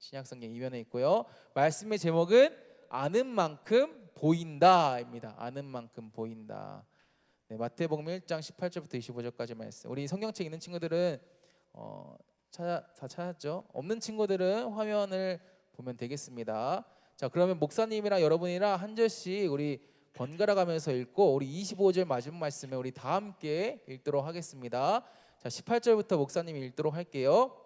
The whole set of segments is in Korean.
신약성경 이면에 있고요. 말씀의 제목은 아는 만큼 보인다입니다. 아는 만큼 보인다. 네, 마태복음 1장 18절부터 25절까지 말씀. 우리 성경책 있는 친구들은 다 찾았죠? 없는 친구들은 화면을 보면 되겠습니다. 자, 그러면 목사님이랑 여러분이랑 한 절씩 우리 번갈아 가면서 읽고 우리 25절 마지막 말씀에 우리 다 함께 읽도록 하겠습니다. 자, 18절부터 목사님이 읽도록 할게요.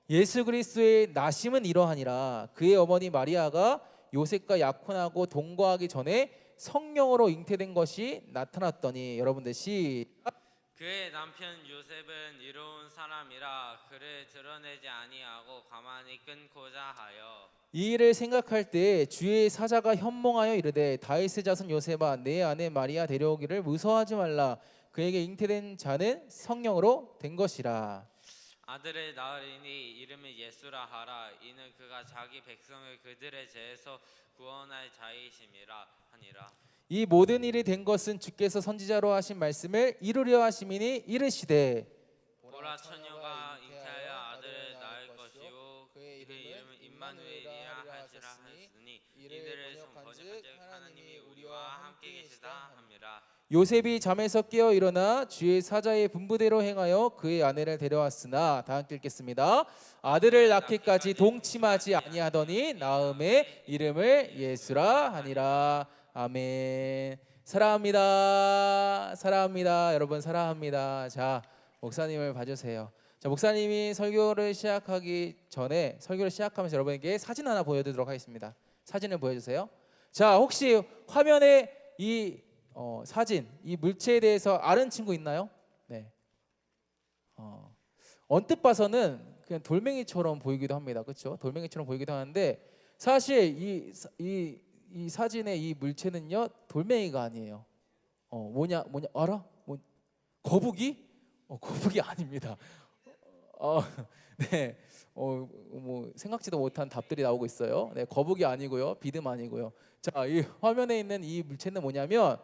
예수 그리스도의 나심은 이러하니라. 그의 어머니 마리아가 요셉과 약혼하고 동거하기 전에 성령으로 잉태된 것이 나타났더니, 여러분들 시작. 그의 남편 요셉은 이로운 사람이라 그를 드러내지 아니하고 가만히 끊고자 하여 이 일을 생각할 때 주의 사자가 현몽하여 이르되 다윗의 자손 요셉아 내 아내 마리아 데려오기를 무서워하지 말라. 그에게 잉태된 자는 성령으로 된 것이라. 아들을 낳으리니 이름을 예수라 하라. 이는 그가 자기 백성을 그들의 죄에서 구원할 자이심이라 하니라. 이 모든 일이 된 것은 주께서 선지자로 하신 말씀을 이루려 하심이니 이르시되 보라 처녀가 잉태하여 아들을 낳을 것이요 그의 이름은 임마누엘이라 하시라 하시니 이들을 번역한즉 하나님이 우리와 함께 계시다 함이라. 요셉이 잠에서 깨어 일어나 주의 사자의 분부대로 행하여 그의 아내를 데려왔으나, 다 함께 읽겠습니다. 아들을 낳기까지 동침하지 아니하더니 낳음에 이름을 예수라 하니라. 아멘. 사랑합니다. 사랑합니다. 여러분 사랑합니다. 자, 목사님을 봐주세요. 자, 목사님이 설교를 시작하기 전에 설교를 시작하면서 여러분에게 사진 하나 보여드리도록 하겠습니다. 사진을 보여주세요. 자, 혹시 화면에 이 사진, 이 물체에 대해서 아는 친구 있나요? 네. 언뜻 봐서는 그냥 돌멩이처럼 보이기도 합니다. 그렇죠? 돌멩이처럼 보이기도 하는데 사실 이 사진의 이 물체는요 돌멩이가 아니에요. 뭐냐 알아? 거북이? 거북이 아닙니다. 네. 뭐 생각지도 못한 답들이 나오고 있어요. 네, 거북이 아니고요, 비듬 아니고요. 자, 이 화면에 있는 이 물체는 뭐냐면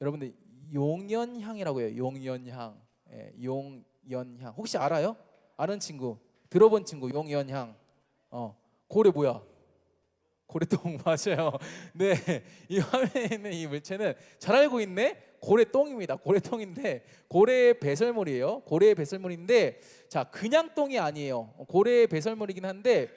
여러분들 용연향이라고 해요. 용연향. 예, 용연향. 혹시 알아요? 아는 친구, 들어본 친구. 용연향. 고래 뭐야? 고래똥 맞아요. 네, 이 화면에 있는 이 물체는 잘 알고 있네. 고래똥입니다. 고래똥인데 고래의 배설물이에요. 고래의 배설물인데, 자, 그냥 똥이 아니에요. 고래의 배설물이긴 한데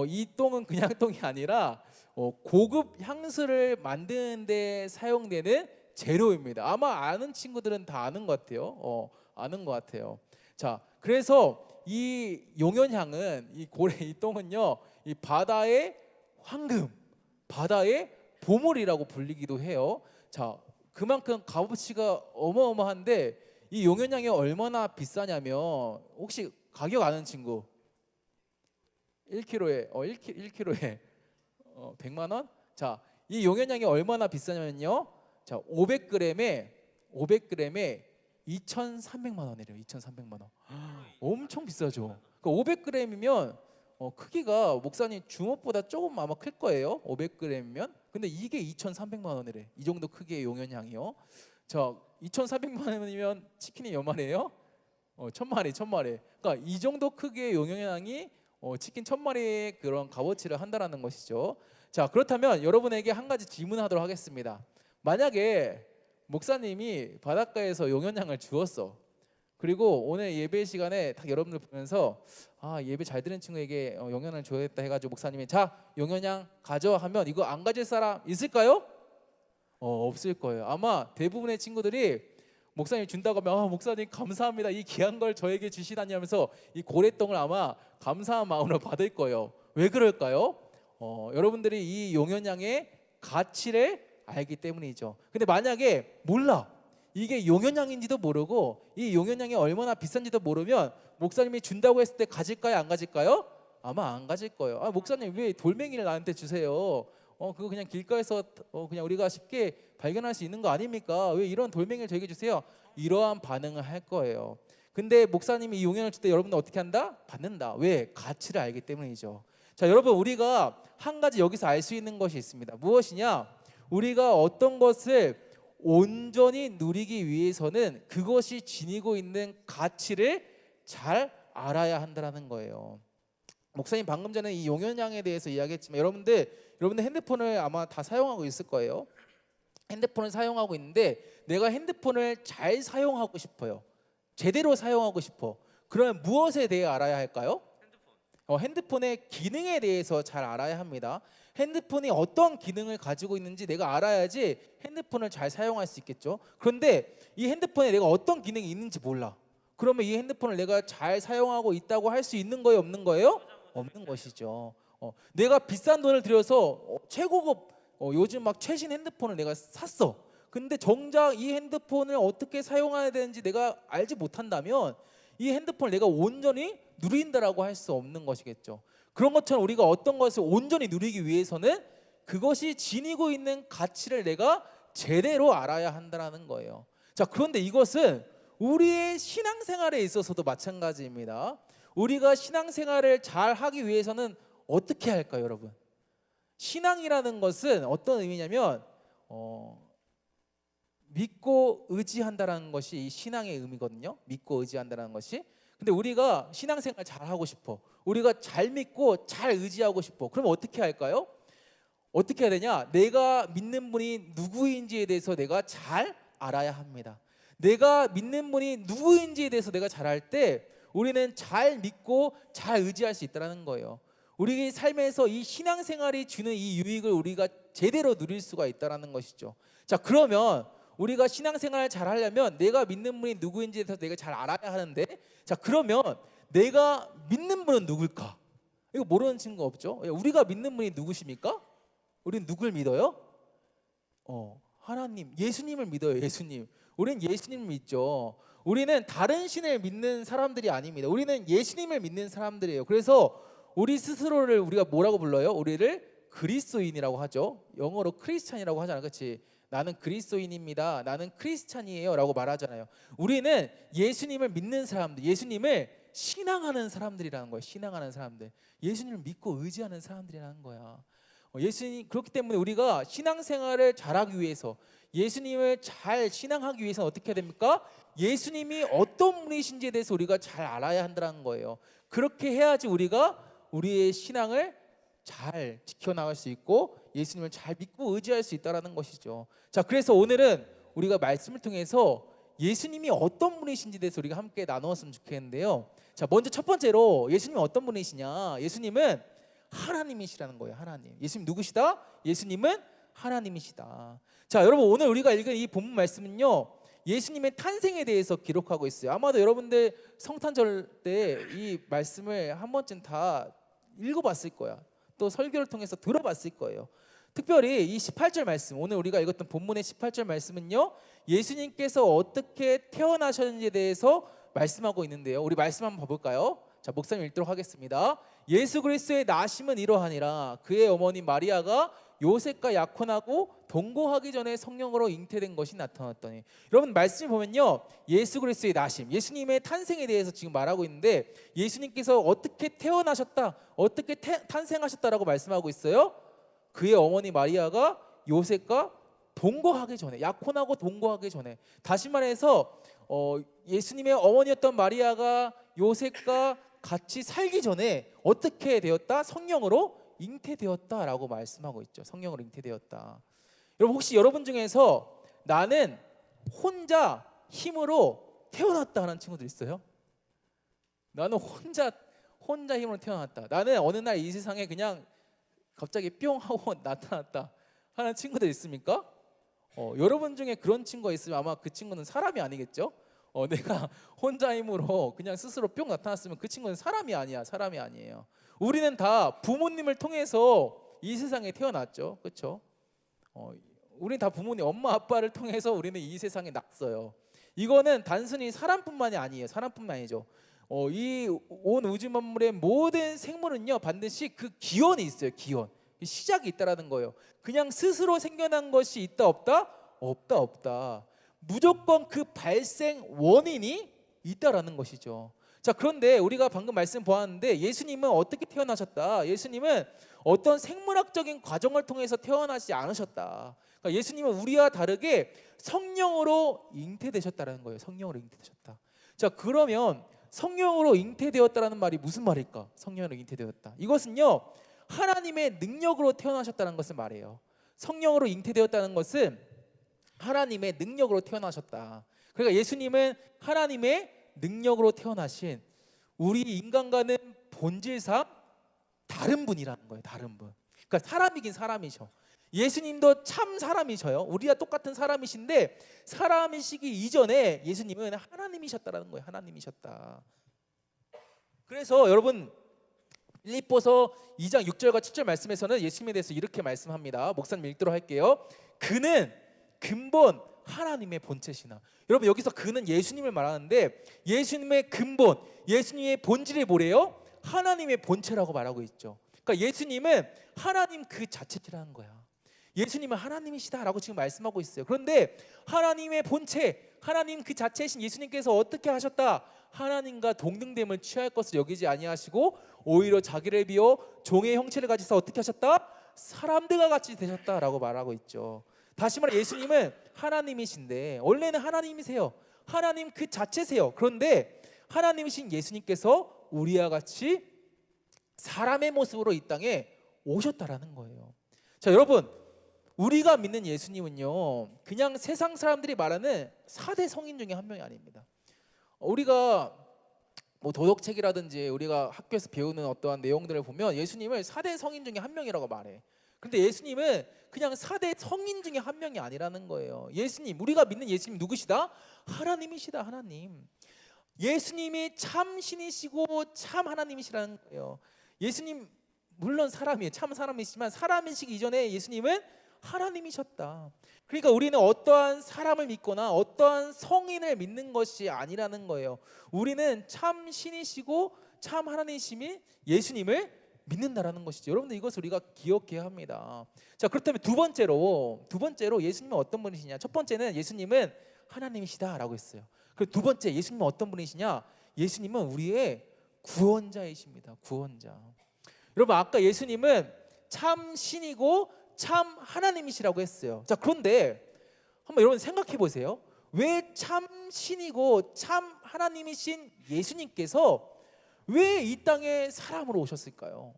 이 똥은 그냥 똥이 아니라 고급 향수를 만드는 데 사용되는 재료입니다. 아마 아는 친구들은 다 아는 것 같아요. 아는 것 같아요. 자, 그래서 이 용연향은, 이 똥은요, 이 바다의 황금, 바다의 보물이라고 불리기도 해요. 자, 그만큼 값어치가 어마어마한데 이 용연향이 얼마나 비싸냐면, 혹시 가격 아는 친구? 1kg에 1kg에 100만 원? 자, 이 용연향이 얼마나 비싸냐면요. 자, 500g에 2,300만 원이래요. 2,300만 원. 엄청 비싸죠. 그러니까 500g이면 크기가 목사님 주먹보다 조금 아마 클 거예요. 500g이면. 근데 이게 2,300만 원이래. 이 정도 크기의 용연향이요. 자, 2,400만 원이면 치킨이 몇 마리예요? 1,000마리. 그러니까 이 정도 크기의 용연향이 치킨 1,000마리의 그런 값어치를 한다라는 것이죠. 자, 그렇다면 여러분에게 한 가지 질문하도록 하겠습니다. 만약에 목사님이 바닷가에서 용연향을 주었어. 그리고 오늘 예배 시간에 딱 여러분들 보면서 예배 잘 드는 친구에게 용연향을 줘야겠다 해가지고 목사님이 자, 용연향 가져 하면 이거 안 가질 사람 있을까요? 없을 거예요. 아마 대부분의 친구들이 목사님 준다고 하면 목사님 감사합니다, 이 귀한 걸 저에게 주시다니 하면서 이 고래똥을 아마 감사한 마음으로 받을 거예요. 왜 그럴까요? 여러분들이 이 용연향의 가치를 알기 때문이죠. 근데 만약에 몰라, 이게 용연향인지도 모르고 이 용연향이 얼마나 비싼지도 모르면 목사님이 준다고 했을 때 가질까요, 안 가질까요? 아마 안 가질 거예요. 목사님 왜 돌멩이를 나한테 주세요? 그거 그냥 길가에서 그냥 우리가 쉽게 발견할 수 있는 거 아닙니까? 왜 이런 돌멩이를 저에게 주세요? 이러한 반응을 할 거예요. 근데 목사님이 이 용연을 줄 때 여러분은 어떻게 한다? 받는다. 왜? 가치를 알기 때문이죠. 자, 여러분, 우리가 한 가지 여기서 알 수 있는 것이 있습니다. 무엇이냐? 우리가 어떤 것을 온전히 누리기 위해서는 그것이 지니고 있는 가치를 잘 알아야 한다는 거예요. 목사님 방금 전에 이 용연양에 대해서 이야기했지만 여러분들 핸드폰을 아마 다 사용하고 있을 거예요. 핸드폰을 사용하고 있는데 내가 핸드폰을 잘 사용하고 싶어요. 제대로 사용하고 싶어. 그러면 무엇에 대해 알아야 할까요? 핸드폰의 기능에 대해서 잘 알아야 합니다. 핸드폰이 어떤 기능을 가지고 있는지 내가 알아야지 핸드폰을 잘 사용할 수 있겠죠. 그런데 이 핸드폰에 내가 어떤 기능이 있는지 몰라. 그러면 이 핸드폰을 내가 잘 사용하고 있다고 할 수 있는 거예요, 없는 거예요? 없는 것이죠. 내가 비싼 돈을 들여서 최고급 요즘 막 최신 핸드폰을 내가 샀어. 근데 정작 이 핸드폰을 어떻게 사용해야 되는지 내가 알지 못한다면 이 핸드폰을 내가 온전히 누린다라고 할 수 없는 것이겠죠. 그런 것처럼 우리가 어떤 것을 온전히 누리기 위해서는 그것이 지니고 있는 가치를 내가 제대로 알아야 한다는 거예요. 자, 그런데 이것은 우리의 신앙생활에 있어서도 마찬가지입니다. 우리가 신앙생활을 잘 하기 위해서는 어떻게 할까요, 여러분? 신앙이라는 것은 어떤 의미냐면 믿고 의지한다라는 것이 이 신앙의 의미거든요. 믿고 의지한다라는 것이. 근데 우리가 신앙생활 잘 하고 싶어. 우리가 잘 믿고 잘 의지하고 싶어. 그럼 어떻게 할까요? 어떻게 해야 되냐? 내가 믿는 분이 누구인지에 대해서 내가 잘 알아야 합니다. 내가 믿는 분이 누구인지에 대해서 내가 잘 알 때 우리는 잘 믿고 잘 의지할 수 있다는 거예요. 우리 삶에서 이 신앙생활이 주는 이 유익을 우리가 제대로 누릴 수가 있다는 것이죠. 자, 그러면 우리가 신앙생활을 잘 하려면 내가 믿는 분이 누구인지에 대해서 내가 잘 알아야 하는데, 자, 그러면 내가 믿는 분은 누굴까? 이거 모르는 친구 없죠? 우리가 믿는 분이 누구십니까? 우리는 누굴 믿어요? 하나님, 예수님을 믿어요. 예수님. 우리는 예수님을 믿죠. 우리는 다른 신을 믿는 사람들이 아닙니다. 우리는 예수님을 믿는 사람들이에요. 그래서 우리 스스로를 우리가 뭐라고 불러요? 우리를 그리스도인이라고 하죠. 영어로 크리스찬이라고 하잖아, 그렇지? 나는 그리스도인입니다. 나는 크리스찬이에요 라고 말하잖아요. 우리는 예수님을 믿는 사람들, 예수님을 신앙하는 사람들이라는 거예요. 신앙하는 사람들, 예수님을 믿고 의지하는 사람들이라는 거야. 예수님, 그렇기 때문에 우리가 신앙생활을 잘하기 위해서, 예수님을 잘 신앙하기 위해서는 어떻게 해야 됩니까? 예수님이 어떤 분이신지에 대해서 우리가 잘 알아야 한다는 거예요. 그렇게 해야지 우리가 우리의 신앙을 잘 지켜나갈 수 있고 예수님을 잘 믿고 의지할 수 있다는 것이죠. 자, 그래서 오늘은 우리가 말씀을 통해서 예수님이 어떤 분이신지에 대해서 우리가 함께 나누었으면 좋겠는데요. 자, 먼저 첫 번째로 예수님이 어떤 분이시냐? 예수님은 하나님이시라는 거예요. 하나님. 예수님 누구시다? 예수님은 하나님이시다. 자, 여러분, 오늘 우리가 읽은 이 본문 말씀은요, 예수님의 탄생에 대해서 기록하고 있어요. 아마도 여러분들 성탄절 때 이 말씀을 한 번쯤 다 읽어봤을 거야. 또 설교를 통해서 들어봤을 거예요. 특별히 이 18절 말씀, 오늘 우리가 읽었던 본문의 18절 말씀은요, 예수님께서 어떻게 태어나셨는지에 대해서 말씀하고 있는데요. 우리 말씀 한번 봐볼까요? 자, 목사님 읽도록 하겠습니다. 예수 그리스도의 나심은 이러하니라. 그의 어머니 마리아가 요셉과 약혼하고 동거하기 전에 성령으로 잉태된 것이 나타났더니. 여러분, 말씀을 보면요, 예수 그리스도의 나심, 예수님의 탄생에 대해서 지금 말하고 있는데, 예수님께서 어떻게 태어나셨다, 어떻게 탄생하셨다라고 말씀하고 있어요. 그의 어머니 마리아가 요셉과 동거하기 전에, 약혼하고 동거하기 전에. 다시 말해서 예수님의 어머니였던 마리아가 요셉과 같이 살기 전에 어떻게 되었다? 성령으로 잉태되었다라고 말씀하고 있죠. 성령으로 잉태되었다. 여러분, 혹시 여러분 중에서 나는 혼자 힘으로 태어났다 하는 친구들 있어요? 나는 혼자 힘으로 태어났다. 나는 어느 날 이 세상에 그냥 갑자기 뿅 하고 나타났다 하는 친구들 있습니까? 여러분 중에 그런 친구가 있으면 아마 그 친구는 사람이 아니겠죠? 내가 혼자 힘으로 그냥 스스로 뿅 나타났으면 그 친구는 사람이 아니야. 사람이 아니에요. 우리는 다 부모님을 통해서 이 세상에 태어났죠. 그렇죠? 우리는 다 부모님, 엄마 아빠를 통해서 우리는 이 세상에 났어요. 이거는 단순히 사람뿐만이 아니에요. 사람뿐만 아니죠. 이 온 우주 만물의 모든 생물은요, 반드시 그 기원이 있어요. 기원, 시작이 있다라는 거예요. 그냥 스스로 생겨난 것이 있다 없다? 없다. 무조건 그 발생 원인이 있다라는 것이죠. 자, 그런데 우리가 방금 말씀 보았는데 예수님은 어떻게 태어나셨다? 예수님은 어떤 생물학적인 과정을 통해서 태어나지 않으셨다. 그러니까 예수님은 우리와 다르게 성령으로 잉태되셨다는 거예요. 성령으로 잉태되셨다. 자, 그러면 성령으로 잉태되었다라는 말이 무슨 말일까? 성령으로 잉태되었다. 이것은요, 하나님의 능력으로 태어나셨다는 것을 말해요. 성령으로 잉태되었다는 것은 하나님의 능력으로 태어나셨다. 그러니까 예수님은 하나님의 능력으로 태어나신 우리 인간과는 본질상 다른 분이라는 거예요. 다른 분. 그러니까 사람이긴 사람이셔. 예수님도 참 사람이셔요. 우리와 똑같은 사람이신데 사람이시기 이전에 예수님은 하나님이셨다라는 거예요. 하나님이셨다. 그래서 여러분 빌립보서 2장 6절과 7절 말씀에서는 예수님에 대해서 이렇게 말씀합니다. 목사님 읽도록 할게요. 그는 근본 하나님의 본체시나. 여러분 여기서 그는 예수님을 말하는데 예수님의 근본, 예수님의 본질이 뭐래요? 하나님의 본체라고 말하고 있죠. 그러니까 예수님은 하나님 그 자체라는 거야. 예수님은 하나님이시다라고 지금 말씀하고 있어요. 그런데 하나님의 본체, 하나님 그 자체이신 예수님께서 어떻게 하셨다? 하나님과 동등됨을 취할 것을 여기지 아니하시고 오히려 자기를 비워 종의 형체를 가지사 어떻게 하셨다? 사람들과 같이 되셨다라고 말하고 있죠. 다시 말해 예수님은 하나님이신데 원래는 하나님이세요. 하나님 그 자체세요. 그런데 하나님이신 예수님께서 우리와 같이 사람의 모습으로 이 땅에 오셨다라는 거예요. 자, 여러분 우리가 믿는 예수님은요 그냥 세상 사람들이 말하는 4대 성인 중에 한 명이 아닙니다. 우리가 뭐 도덕책이라든지 우리가 학교에서 배우는 어떠한 내용들을 보면 예수님을 4대 성인 중에 한 명이라고 말해. 근데 예수님은 그냥 4대 성인 중에 한 명이 아니라는 거예요. 예수님, 우리가 믿는 예수님 누구시다? 하나님이시다. 하나님. 예수님이 참 신이시고 참 하나님이시라는 거예요. 예수님 물론 사람이에요. 참 사람이시지만 사람이시기 이전에 예수님은 하나님이셨다. 그러니까 우리는 어떠한 사람을 믿거나 어떠한 성인을 믿는 것이 아니라는 거예요. 우리는 참 신이시고 참 하나님이심이 예수님을 믿는다라는 것이죠. 여러분들 이것을 우리가 기억해야 합니다. 자, 그렇다면 두 번째로 예수님은 어떤 분이시냐? 첫 번째는 예수님은 하나님이시다라고 했어요. 그리고 두 번째 예수님은 어떤 분이시냐? 예수님은 우리의 구원자이십니다. 구원자. 여러분 아까 예수님은 참 신이고 참 하나님이시라고 했어요. 자, 그런데 한번 여러분 생각해 보세요. 왜 참 신이고 참 하나님이신 예수님께서 왜 이 땅에 사람으로 오셨을까요?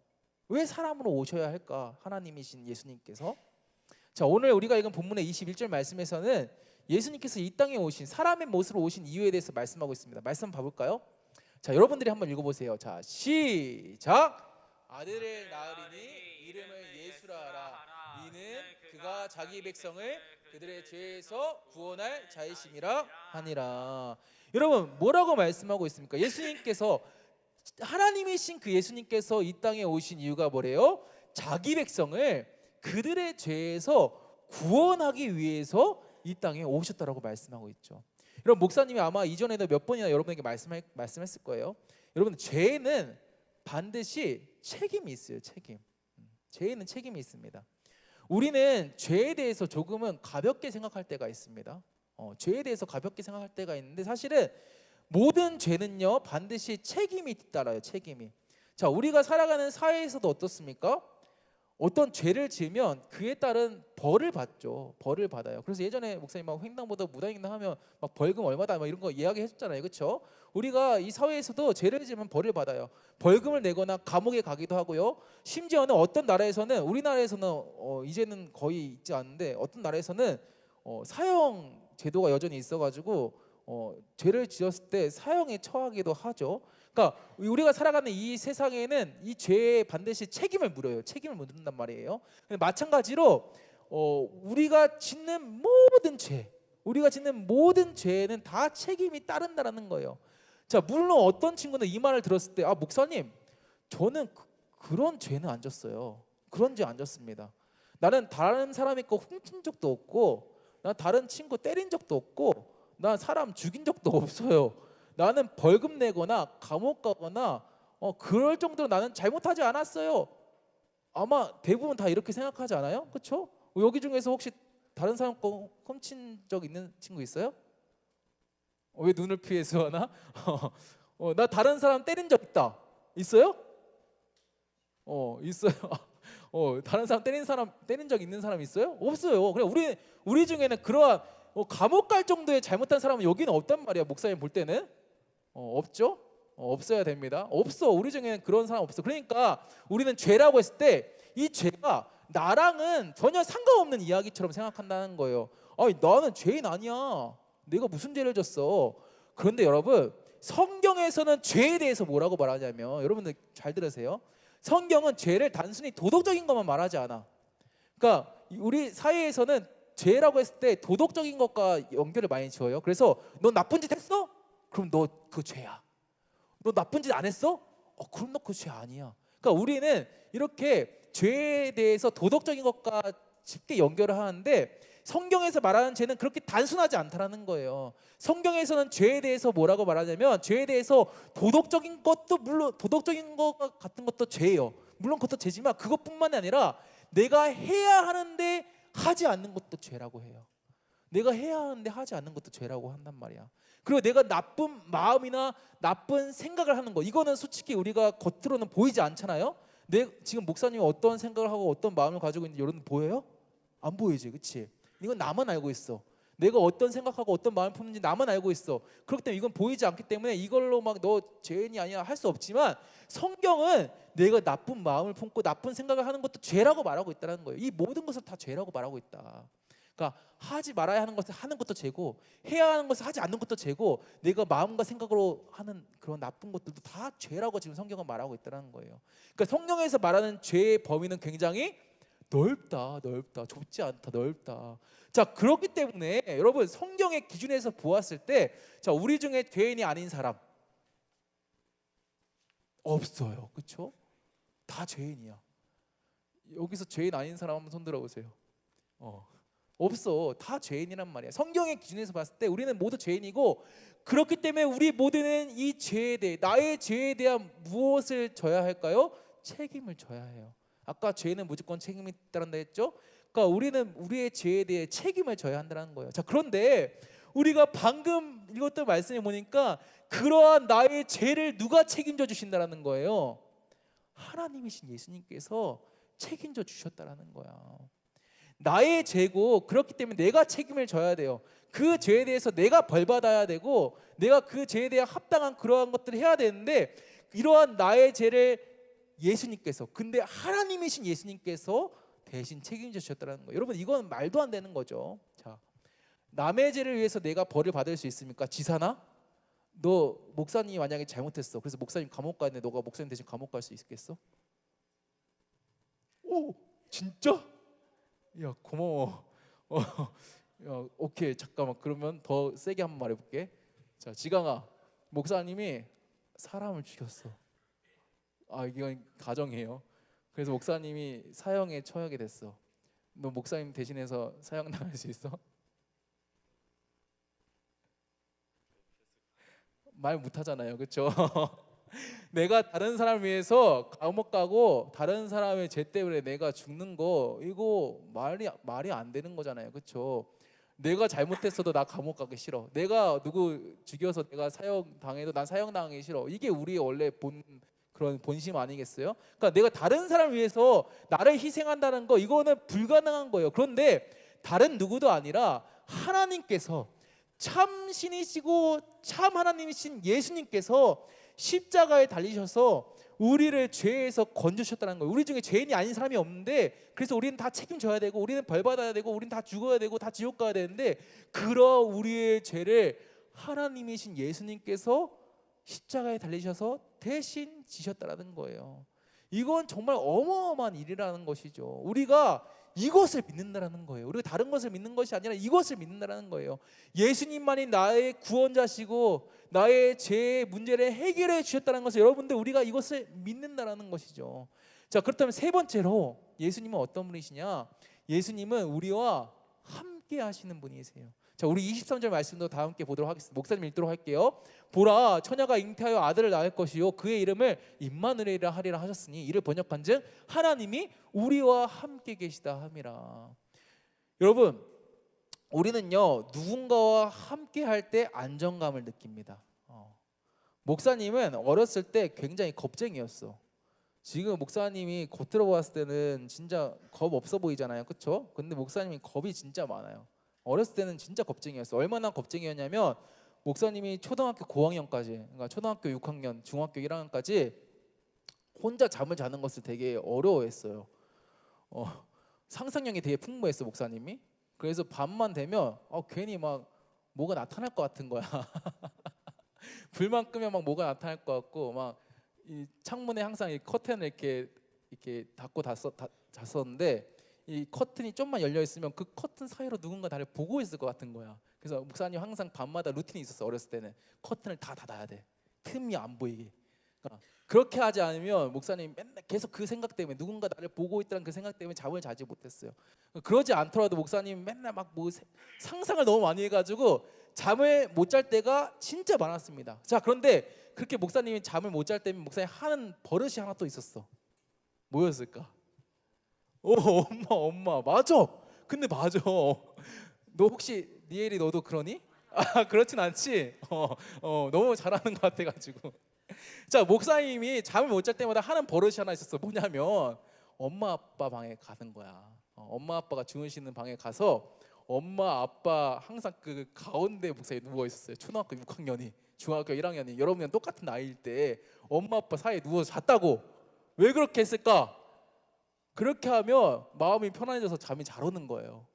왜 사람으로 오셔야 할까? 하나님이신 예수님께서. 자, 오늘 우리가 읽은 본문의 21절 말씀에서는 예수님께서 이 땅에 오신 사람의 모습으로 오신 이유에 대해서 말씀하고 있습니다. 말씀 봐볼까요? 자, 여러분들이 한번 읽어보세요. 자, 시작. 아들을 낳으리니 이름을 예수라 하라. 이는 그가 자기 백성을 그들의 죄에서 구원할 자이심이라 하니라. 여러분 뭐라고 말씀하고 있습니까? 예수님께서 하나님이신 그 예수님께서 이 땅에 오신 이유가 뭐래요? 자기 백성을 그들의 죄에서 구원하기 위해서 이 땅에 오셨다라고 말씀하고 있죠. 여러분 목사님이 아마 이전에도 몇 번이나 여러분에게 말씀했을 거예요. 여러분 죄에는 반드시 책임이 있어요. 죄에는 책임이 있습니다. 우리는 죄에 대해서 조금은 가볍게 생각할 때가 있습니다. 죄에 대해서 가볍게 생각할 때가 있는데 사실은 모든 죄는요 반드시 책임이 따라요. 책임이. 자, 우리가 살아가는 사회에서도 어떻습니까? 어떤 죄를 지으면 그에 따른 벌을 받죠. 벌을 받아요. 그래서 예전에 목사님 막 횡단보도 무단횡단 하면 막 벌금 얼마다 막 이런 거 이야기해 줬잖아요. 그렇죠? 우리가 이 사회에서도 죄를 지으면 벌을 받아요. 벌금을 내거나 감옥에 가기도 하고요. 심지어는 어떤 나라에서는 우리나라에서는 이제는 거의 있지 않는데 어떤 나라에서는 사형 제도가 여전히 있어가지고 죄를 지었을 때 사형에 처하기도 하죠. 그러니까 우리가 살아가는 이 세상에는 이 죄에 반드시 책임을 물어요. 책임을 묻는단 말이에요. 마찬가지로 우리가 짓는 모든 죄에는 다 책임이 따른다라는 거예요. 자, 물론 어떤 친구는 이 말을 들었을 때 목사님 저는 그런 죄는 안 졌어요. 그런 죄 안 졌습니다. 나는 다른 사람의 거 훔친 적도 없고 난 다른 친구 때린 적도 없고 난 사람 죽인 적도 없어요. 나는 벌금 내거나 감옥 가거나 그럴 정도로 나는 잘못하지 않았어요. 아마 대부분 다 이렇게 생각하지 않아요? 그렇죠? 여기 중에서 혹시 다른 사람 거 훔친 적 있는 친구 있어요? 왜 눈을 피해서 하나? 나 다른 사람 때린 적 있다. 있어요? 있어요. 다른 사람 때린 적 있는 사람 있어요? 없어요. 그래 우리 중에는 그러한 감옥 갈 정도의 잘못한 사람은 여기는 없단 말이야. 목사님 볼 때는 없죠. 없어야 됩니다. 없어. 우리 중에는 그런 사람 없어. 그러니까 우리는 죄라고 했을 때 이 죄가 나랑은 전혀 상관없는 이야기처럼 생각한다는 거예요. 아니 나는 죄인 아니야. 내가 무슨 죄를 졌어. 그런데 여러분 성경에서는 죄에 대해서 뭐라고 말하냐면, 여러분들 잘 들으세요. 성경은 죄를 단순히 도덕적인 것만 말하지 않아. 그러니까 우리 사회에서는 죄라고 했을 때 도덕적인 것과 연결을 많이 지어요. 그래서 너 나쁜 짓 했어? 그럼 너 그 죄야. 너 나쁜 짓 안 했어? 그럼 너 그 죄 아니야. 그러니까 우리는 이렇게 죄에 대해서 도덕적인 것과 쉽게 연결을 하는데 성경에서 말하는 죄는 그렇게 단순하지 않다라는 거예요. 성경에서는 죄에 대해서 뭐라고 말하냐면, 죄에 대해서 도덕적인 것도 물론 도덕적인 것 같은 것도 죄예요. 물론 그것도 죄지만 그것뿐만이 아니라 내가 해야 하는데 하지 않는 것도 죄라고 해요. 내가 해야 하는데 하지 않는 것도 죄라고 한단 말이야. 그리고 내가 나쁜 마음이나 나쁜 생각을 하는 거, 이거는 솔직히 우리가 겉으로는 보이지 않잖아요. 지금 목사님이 어떤 생각을 하고 어떤 마음을 가지고 있는지 여러분 보여요? 안 보이지, 그렇지? 이건 나만 알고 있어. 내가 어떤 생각하고 어떤 마음을 품는지 나만 알고 있어. 그렇기 때문에 이건 보이지 않기 때문에 이걸로 막 너 죄인이 아니야 할 수 없지만, 성경은 내가 나쁜 마음을 품고 나쁜 생각을 하는 것도 죄라고 말하고 있다는 거예요. 이 모든 것을 다 죄라고 말하고 있다. 그러니까 하지 말아야 하는 것을 하는 것도 죄고, 해야 하는 것을 하지 않는 것도 죄고, 내가 마음과 생각으로 하는 그런 나쁜 것들도 다 죄라고 지금 성경은 말하고 있다는 거예요. 그러니까 성경에서 말하는 죄의 범위는 굉장히 넓다, 좁지 않다, 넓다. 자, 그렇기 때문에 여러분 성경의 기준에서 보았을 때, 자, 우리 중에 죄인이 아닌 사람 없어요, 그렇죠? 다 죄인이야. 여기서 죄인 아닌 사람 한번 손 들어보세요. 없어. 다 죄인이란 말이야. 성경의 기준에서 봤을 때 우리는 모두 죄인이고, 그렇기 때문에 우리 모두는 이 죄에 대해, 나의 죄에 대한 무엇을 져야 할까요? 책임을 져야 해요. 아까 죄는 무조건 책임이 있다는데 했죠? 그러니까 우리는 우리의 죄에 대해 책임을 져야 한다는 거예요. 자, 그런데 우리가 방금 읽었던 말씀에 보니까 그러한 나의 죄를 누가 책임져 주신다라는 거예요? 하나님이신 예수님께서 책임져 주셨다라는 거야. 나의 죄고, 그렇기 때문에 내가 책임을 져야 돼요. 그 죄에 대해서 내가 벌 받아야 되고, 내가 그 죄에 대해 합당한 그러한 것들을 해야 되는데, 이러한 나의 죄를 예수님께서, 근데 하나님이신 예수님께서 대신 책임져 주셨다는 거예요. 여러분 이건 말도 안 되는 거죠. 자, 남의 죄를 위해서 내가 벌을 받을 수 있습니까? 지사나? 너 목사님이 만약에 잘못했어. 그래서 목사님 감옥 가는데 너가 목사님 대신 감옥 갈 수 있겠어? 오, 진짜? 야, 고마워. 야, 오케이, 잠깐만. 그러면 더 세게 한번 말해볼게. 자, 지강아, 목사님이 사람을 죽였어. 이건 가정이에요. 그래서 목사님이 사형에 처하게 됐어. 너 목사님 대신해서 사형 나갈 수 있어? 말 못하잖아요, 그렇죠? 내가 다른 사람을 위해서 감옥 가고 다른 사람의 죄 때문에 내가 죽는 거, 이거 말이 안 되는 거잖아요, 그렇죠? 내가 잘못했어도 나 감옥 가기 싫어. 내가 누구 죽여서 내가 사형 당해도 난 사형 당하기 싫어. 이게 우리의 원래 그런 본심 아니겠어요? 그러니까 내가 다른 사람을 위해서 나를 희생한다는 거, 이거는 불가능한 거예요. 그런데 다른 누구도 아니라 하나님께서, 참 신이시고 참 하나님이신 예수님께서 십자가에 달리셔서 우리를 죄에서 건져주셨다는 거예요. 우리 중에 죄인이 아닌 사람이 없는데, 그래서 우리는 다 책임져야 되고, 우리는 벌 받아야 되고, 우리는 다 죽어야 되고, 다 지옥 가야 되는데, 그런 우리의 죄를 하나님이신 예수님께서 십자가에 달리셔서 대신 지셨다라는 거예요. 이건 정말 어마어마한 일이라는 것이죠. 우리가 이것을 믿는다라는 거예요. 우리가 다른 것을 믿는 것이 아니라 이것을 믿는다라는 거예요. 예수님만이 나의 구원자시고 나의 죄의 문제를 해결해 주셨다는 것을, 여러분들 우리가 이것을 믿는다라는 것이죠. 자, 그렇다면 세 번째로 예수님은 어떤 분이시냐? 예수님은 우리와 함께 하시는 분이세요. 자, 우리 23절 말씀도 다 함께 보도록 하겠습니다. 목사님 읽도록 할게요. 보라, 처녀가 잉태하여 아들을 낳을 것이요 그의 이름을 임마누엘이라 하리라 하셨으니, 이를 번역한즉 하나님이 우리와 함께 계시다 함이라. 여러분, 우리는요 누군가와 함께 할 때 안정감을 느낍니다. 목사님은 어렸을 때 굉장히 겁쟁이였어. 지금 목사님이 겉으로 봤을 때는 진짜 겁 없어 보이잖아요, 그렇죠? 근데 목사님이 겁이 진짜 많아요. 어렸을 때는 진짜 겁쟁이였어. 얼마나 겁쟁이였냐면, 목사님이 초등학교 고학년까지, 그러니까 초등학교 6학년, 중학교 1학년까지 혼자 잠을 자는 것을 되게 어려워했어요. 상상력이 되게 풍부했어 목사님이. 그래서 밤만 되면 괜히 막 뭐가 나타날 것 같은 거야. 불만 끄면 막 뭐가 나타날 것 같고, 막 이 창문에 항상 이 커튼을 이렇게 닫고 잤었는데, 이 커튼이 좀만 열려 있으면 그 커튼 사이로 누군가 나를 보고 있을 것 같은 거야. 그래서 목사님 항상 밤마다 루틴이 있었어. 어렸을 때는 커튼을 다 닫아야 돼. 틈이 안 보이게. 그러니까 그렇게 하지 않으면 목사님 맨날 계속 그 생각 때문에, 누군가 나를 보고 있다는 그 생각 때문에 잠을 자지 못했어요. 그러지 않더라도 목사님 맨날 막 뭐 상상을 너무 많이 해가지고 잠을 못 잘 때가 진짜 많았습니다. 자, 그런데 그렇게 목사님이 잠을 못 잘 때면 목사님 하는 버릇이 하나 또 있었어. 뭐였을까? 엄마 맞아. 근데 맞아. 너 혹시 니엘이 너도 그러니? 그렇진 않지. 너무 잘하는 것 같아가지고. 자, 목사님이 잠을 못 잘 때마다 하는 버릇이 하나 있었어. 뭐냐면 엄마 아빠 방에 가는 거야. 엄마 아빠가 주무시는 방에 가서 엄마 아빠 항상 그 가운데 목사님이 누워 있었어요. 초등학교 6학년이 중학교 1학년이 여러분이랑 똑같은 나이일 때 엄마 아빠 사이에 누워서 잤다고. 왜 그렇게 했을까? 그렇게 하면 마음이 편안해져서 잠이 잘 오는 거예요.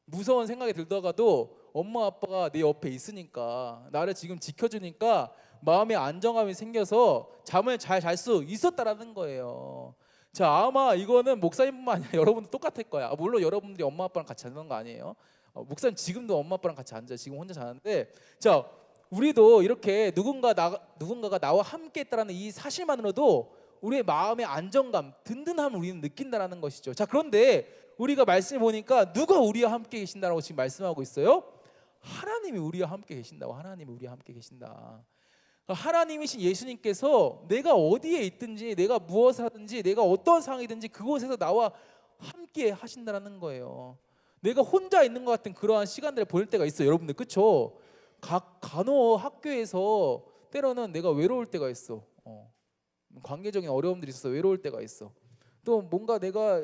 무서운 생각이 들다가도 엄마 아빠가 내 옆에 있으니까, 나를 지금 지켜주니까 마음의 안정감이 생겨서 잠을 잘 잘 수 있었다라는 거예요. 자, 아마 이거는 목사님뿐만 아니라 여러분도 똑같을 거야. 물론 여러분들이 엄마 아빠랑 같이 자는 거 아니에요. 목사님 지금도 엄마 아빠랑 같이 앉아. 지금 혼자 자는데, 자, 우리도 이렇게 누군가가 나와 함께 했다라는 이 사실만으로도 우리의 마음의 안정감, 든든함을 우리는 느낀다라는 것이죠. 자, 그런데 우리가 말씀을 보니까 누가 우리와 함께 계신다라고 지금 말씀하고 있어요? 하나님이 우리와 함께 계신다고. 하나님이 우리와 함께 계신다. 하나님이신 예수님께서 내가 어디에 있든지, 내가 무엇을 하든지, 내가 어떤 상황이든지 그곳에서 나와 함께 하신다라는 거예요. 내가 혼자 있는 것 같은 그러한 시간들을 보낼 때가 있어요, 여러분들. 그렇죠? 간혹 학교에서 때로는 내가 외로울 때가 있어. 관계적인 어려움들이 있어서 외로울 때가 있어. 또 뭔가 내가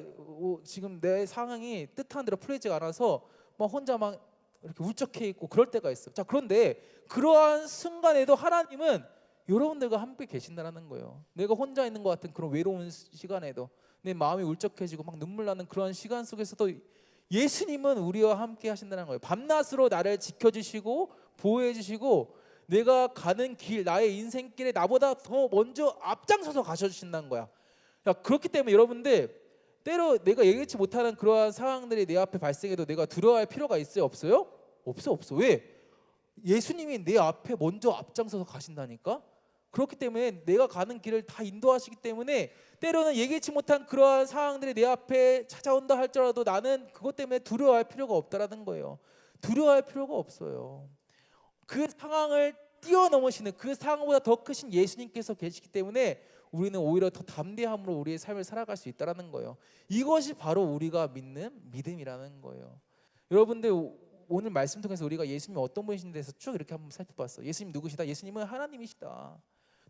지금 내 상황이 뜻한 대로 풀리지가 않아서 막 혼자 막 이렇게 울적해 있고 그럴 때가 있어. 자, 그런데 그러한 순간에도 하나님은 여러분들과 함께 계신다는 거예요. 내가 혼자 있는 것 같은 그런 외로운 시간에도, 내 마음이 울적해지고 막 눈물 나는 그런 시간 속에서도 예수님은 우리와 함께 하신다는 거예요. 밤낮으로 나를 지켜주시고 보호해 주시고, 내가 가는 길, 나의 인생길에 나보다 더 먼저 앞장서서 가셔주신다는 거야. 그렇기 때문에 여러분들, 때로 내가 예기치 못하는 그러한 상황들이 내 앞에 발생해도 내가 두려워할 필요가 있어요? 없어요? 없어. 왜? 예수님이 내 앞에 먼저 앞장서서 가신다니까. 그렇기 때문에 내가 가는 길을 다 인도하시기 때문에 때로는 예기치 못한 그러한 상황들이 내 앞에 찾아온다 할지라도 나는 그것 때문에 두려워할 필요가 없다라는 거예요. 두려워할 필요가 없어요. 그 상황을 뛰어넘으시는, 그 상황보다 더 크신 예수님께서 계시기 때문에 우리는 오히려 더 담대함으로 우리의 삶을 살아갈 수 있다는 거예요. 이것이 바로 우리가 믿는 믿음이라는 거예요. 여러분들, 오늘 말씀 통해서 우리가 예수님이 어떤 분이신지 대해서 쭉 이렇게 한번 살펴봤어. 예수님 누구시다? 예수님은 하나님이시다.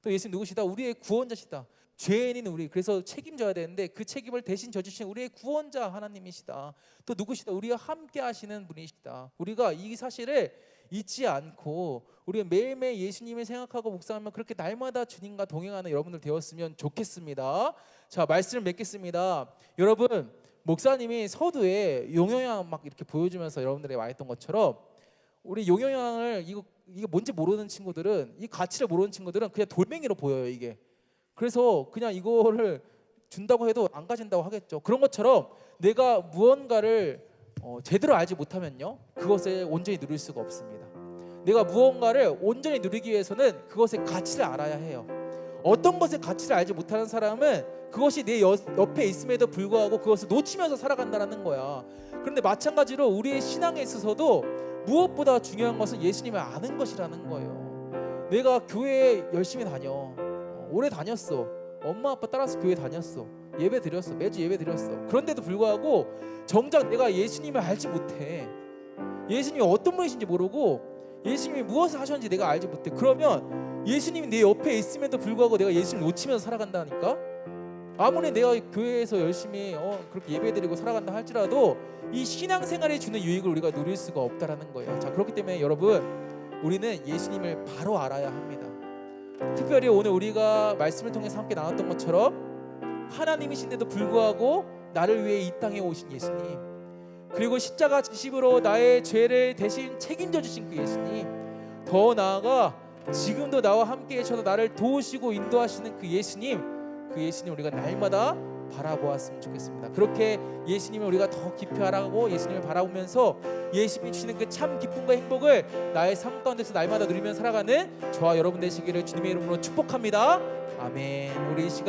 또 예수님 누구시다? 우리의 구원자시다. 죄인인 우리, 그래서 책임져야 되는데 그 책임을 대신 져주신 우리의 구원자 하나님이시다. 또 누구시다? 우리와 함께 하시는 분이시다. 우리가 이 사실을 잊지 않고 우리가 매일매일 예수님을 생각하고 묵상하면 그렇게 날마다 주님과 동행하는 여러분들 되었으면 좋겠습니다. 자, 말씀을 맺겠습니다. 여러분, 목사님이 서두에 용영양 막 이렇게 보여주면서 여러분들이 말했던 것처럼, 우리 용영양을 이거 뭔지 모르는 친구들은, 이 가치를 모르는 친구들은 그냥 돌멩이로 보여요, 이게. 그래서 그냥 이거를 준다고 해도 안 가진다고 하겠죠. 그런 것처럼 내가 무언가를 제대로 알지 못하면요, 그것을 온전히 누릴 수가 없습니다. 내가 무언가를 온전히 누리기 위해서는 그것의 가치를 알아야 해요. 어떤 것의 가치를 알지 못하는 사람은 그것이 내 옆에 있음에도 불구하고 그것을 놓치면서 살아간다는 거야. 그런데 마찬가지로 우리의 신앙에 있어서도 무엇보다 중요한 것은 예수님을 아는 것이라는 거예요. 내가 교회에 열심히 다녀, 오래 다녔어, 엄마 아빠 따라서 교회 다녔어, 예배 드렸어, 매주 예배 드렸어. 그런데도 불구하고 정작 내가 예수님을 알지 못해. 예수님이 어떤 분이신지 모르고 예수님이 무엇을 하셨는지 내가 알지 못해. 그러면 예수님이 내 옆에 있음에도 불구하고 내가 예수님을 놓치면서 살아간다니까. 아무리 내가 교회에서 열심히 그렇게 예배드리고 살아간다 할지라도 이 신앙생활이 주는 유익을 우리가 누릴 수가 없다라는 거예요. 자, 그렇기 때문에 여러분, 우리는 예수님을 바로 알아야 합니다. 특별히 오늘 우리가 말씀을 통해서 함께 나눴던 것처럼 하나님이신데도 불구하고 나를 위해 이 땅에 오신 예수님, 그리고 십자가 지심으로 나의 죄를 대신 책임져 주신 그 예수님, 더 나아가 지금도 나와 함께 계셔서 나를 도우시고 인도하시는 그 예수님 우리가 날마다 바라보았으면 좋겠습니다. 그렇게 예수님을 우리가 더 깊이 알아가고 예수님을 바라보면서 예수님이 주시는 그 참 기쁨과 행복을 나의 삶 가운데서 날마다 누리며 살아가는 저와 여러분 되시기를 주님의 이름으로 축복합니다. 아멘. 우리 이 시간